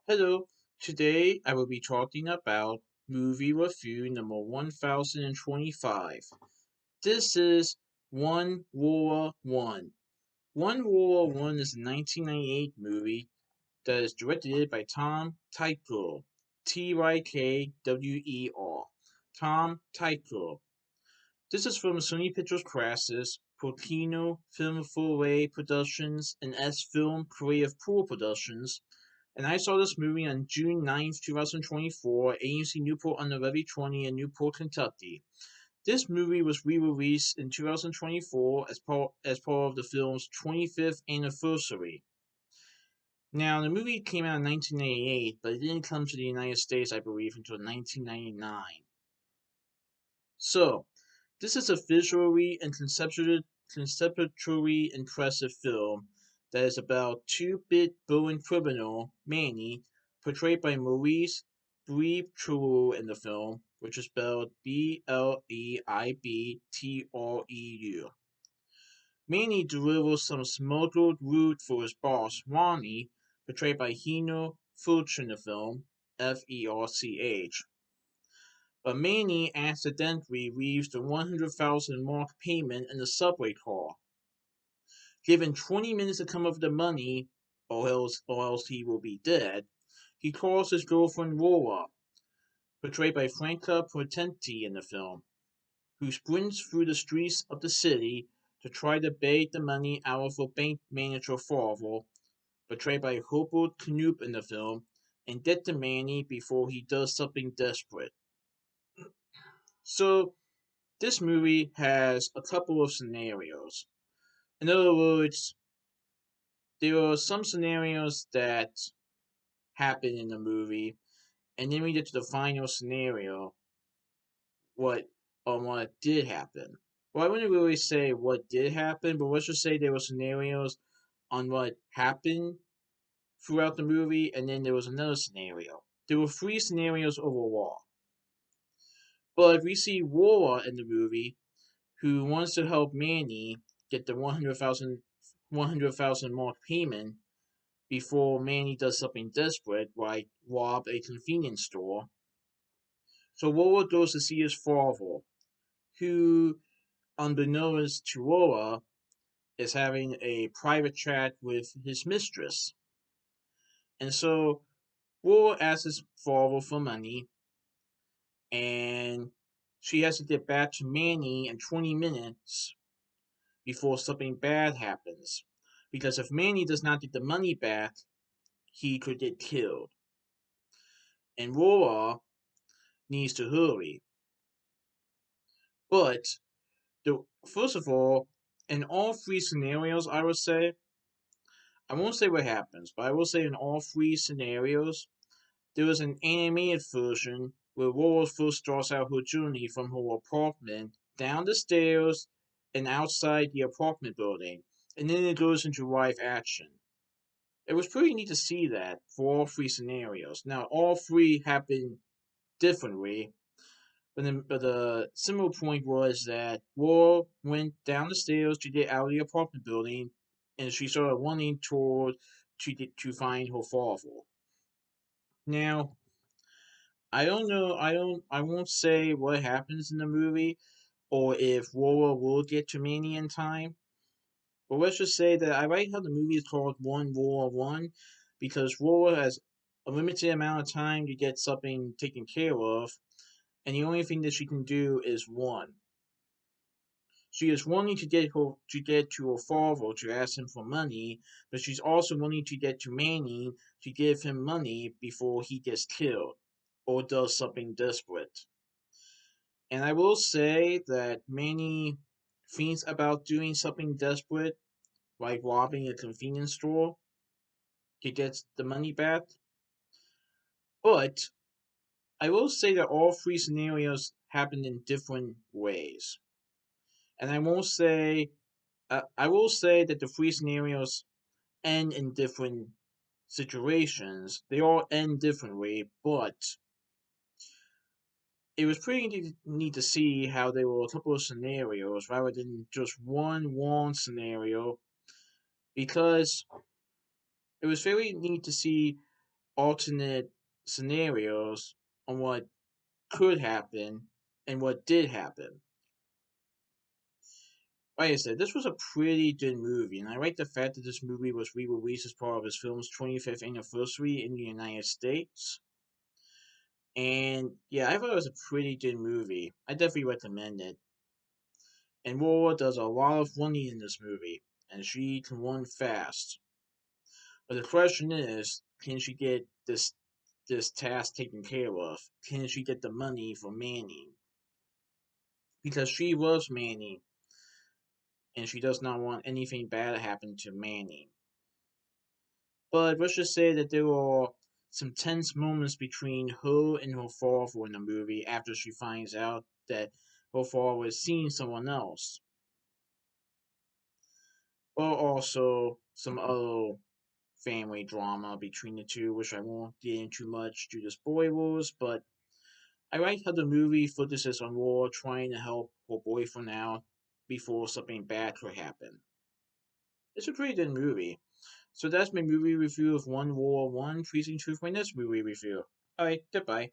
Hello, today I will be talking about movie review number 1025. This is One War One. One War One is a 1998 movie that is directed by Tom Tykwer. Tykwer. Tom Tykwer. This is from Sony Pictures Crassus, Prokino, Filmverleih Productions, and X-Filme Creative Pool Productions, and I saw this movie on June 9th, 2024, AMC Newport on the Levee 20 in Newport, Kentucky. This movie was re-released in 2024 as part of the film's 25th anniversary. Now, the movie came out in 1988, but it didn't come to the United States, I believe, until 1999. So, this is a visually and conceptually impressive film that is about two-bit villain criminal Manny, portrayed by Maurice Bleibtreu in the film, which is spelled Bleibtreu. Manny delivers some smuggled loot for his boss, Ronnie, portrayed by Hino Fulch in the film, Ferch. But Manny accidentally leaves the 100,000 mark payment in the subway car. Given 20 minutes to come up with the money, or else he will be dead, he calls his girlfriend Lola, portrayed by Franca Potenti in the film, who sprints through the streets of the city to try to bait the money out of a bank manager father, portrayed by Hobart Knoop in the film, and get the Manny before he does something desperate. So, this movie has a couple of scenarios. In other words, there are some scenarios that happen in the movie, and then we get to the final scenario, what what did happen. Well, I wouldn't really say what did happen, but let's just say there were scenarios on what happened throughout the movie, and then there was another scenario. There were three scenarios overall. But we see Lola in the movie who wants to help Manny get the 100,000 mark payment before Manny does something desperate, like rob a convenience store. So Lola goes to see his father, who, unbeknownst to Lola, is having a private chat with his mistress. And so Lola asks his father for money, and she has to get back to Manny in 20 minutes before something bad happens. Because if Manny does not get the money back, he could get killed. And Lola needs to hurry. But first of all, in all three scenarios, I would say, I won't say what happens, but I will say in all three scenarios, there is an animated version where Lola first starts out her journey from her apartment down the stairs and outside the apartment building, and then it goes into live action. It was pretty neat to see that for all three scenarios. Now, all three happen differently, but the similar point was that Laura went down the stairs to get out of the apartment building, and she started running toward to find her father. Now, I don't know. I won't say what happens in the movie, or if Laura will get to Manny in time. But let's just say that I like how the movie is called One Laura One, because Laura has a limited amount of time to get something taken care of, and the only thing that she can do is one. She is wanting to her father to ask him for money, but she's also wanting to get to Manny to give him money before he gets killed or does something desperate. And I will say that Manny thinks about doing something desperate, like robbing a convenience store to get the money back. But I will say that all three scenarios happen in different ways. And I will say that the three scenarios end in different situations. They all end differently, but it was pretty neat to see how there were a couple of scenarios rather than just one long scenario, because it was very neat to see alternate scenarios on what could happen and what did happen. Like I said, this was a pretty good movie, and I like the fact that this movie was re-released as part of his film's 25th anniversary in the United States. And yeah, I thought it was a pretty good movie. I definitely recommend it. And Lola does a lot of running in this movie, and she can run fast. But the question is, can she get this task taken care of? Can she get the money for Manny? Because she loves Manny, and she does not want anything bad to happen to Manny. But let's just say that there are some tense moments between her and her father in the movie after she finds out that her father is seeing someone else. But also some other family drama between the two, which I won't get into much due to spoilers, but I like how the movie focuses on Laura trying to help her boyfriend out before something bad could happen. It's a pretty good movie. So that's my movie review of One War One. Please enjoy my next movie review. Alright, goodbye.